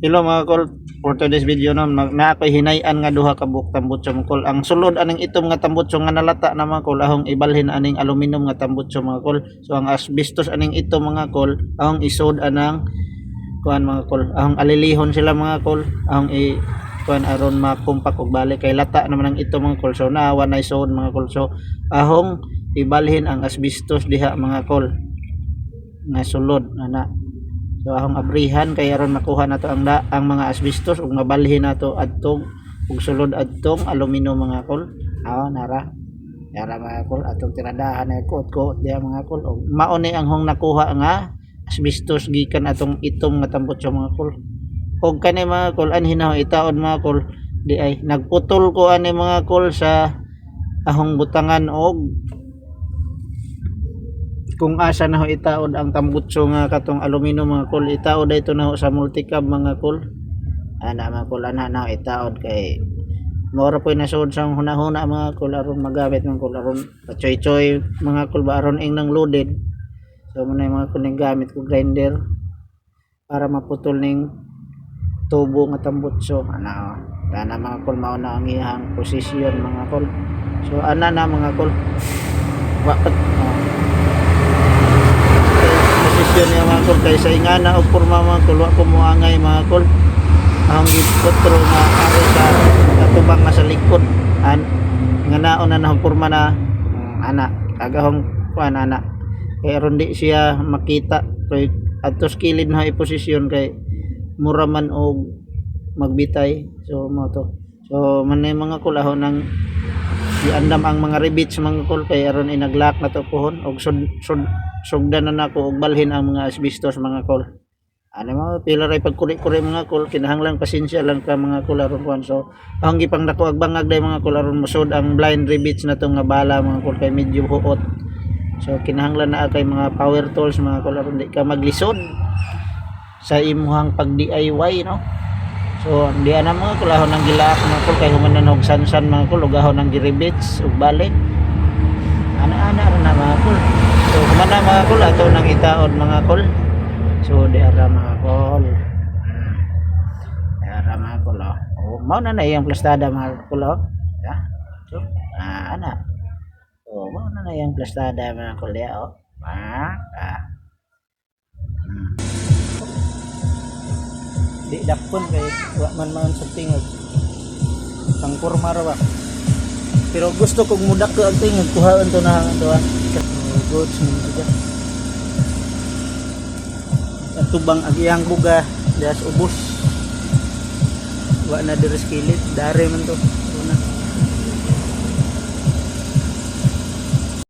Hello mga kol, for today's video na ako'y hinayan nga duha ka buok tambutso mga kol. Ang sulod aning itom nga tambutso nga nalata na mga kol, ahong ibalhin aning aluminum nga tambutso mga kol. So ang asbestos aning itom mga kol, ahong isod anang kuan mga kol, ahong alilihon sila mga kol, ahong kuan aron makumpak og balik kay lata naman ang itom mga kol. So naawa na isod mga kol. So ahong ibalhin ang asbestos diha mga kol nga sulod ana. So ahong abrihan kay aron makuha nato ang mga asbestos ug mabalhin nato adtong ug sulod adtong aluminum mga kol. Nara mga kol atong tiradahan ay kuot diha mga kol. Og mao ni ang hong nakuha nga asbestos gikan atong itom nga tambutso mga kol. Og kani mga kol anhin na itaod mga kol di ay nagputol ko ani mga kol sa ahong butangan og kung asa na ho itaod ang tambutso nga katong aluminum mga kol, itaod ito na ho sa multicab mga kol. Ana mga kol ana na ho itaod kay mora po nasod sa hunahuna mga kol aron magamit mga kol aron pachoy-choy mga kol ba aron ing nang loaded. So muna mga kol ning gamit ko grinder para maputol ning tubo nga tambutso ana mga kol mao na ang iyang posisyon mga kol. So ana na mga kol wakat posisyon niya mga kol kay sa ingana o porma mga kol wa ko moangay mga kol ang gipotro nga ari sa katubang nga sa likod nga naon na porma na ana agahong kuan ana kay aron di siya makita kay adto kilid na iposisyon kay mura man og magbitay. So mo to so manay mga kol ahon nang iandam ang mga rivets mga kol kay aron inaglock na to pohon og sugdan na nako og balhin ang mga asbestos mga kol. Ano mga pila ray pagkuri-kuri mga kol kinahanglan pasensya lang ka mga kol aron kuan. So ang gipang dako ag bangag day mga kol aron musod ang blind rivets na to nga bala mga kol kay medyo huot. So kinahanglan na kay mga power tools mga kol aron di ka maglisod sa imuhang pag DIY no. So di ana mga kol ahon nang gilaak mga kol kay humanan og sansan mga kol ug ahon nang giribets ug balik ana ra na mga kol. So humana mga kol ato nang itaod mga kol. So di ara mga kol mao na iyang plastada mga kol so ana mao na iyang plastada mga kol ya di dakpon kay wa man sa tingog pang kurma ra ba pero gusto kog mudak ko ang tingog kuhaon to na to goods mo at tubang agiyang buga das ubos wa na deres kilid dare man to na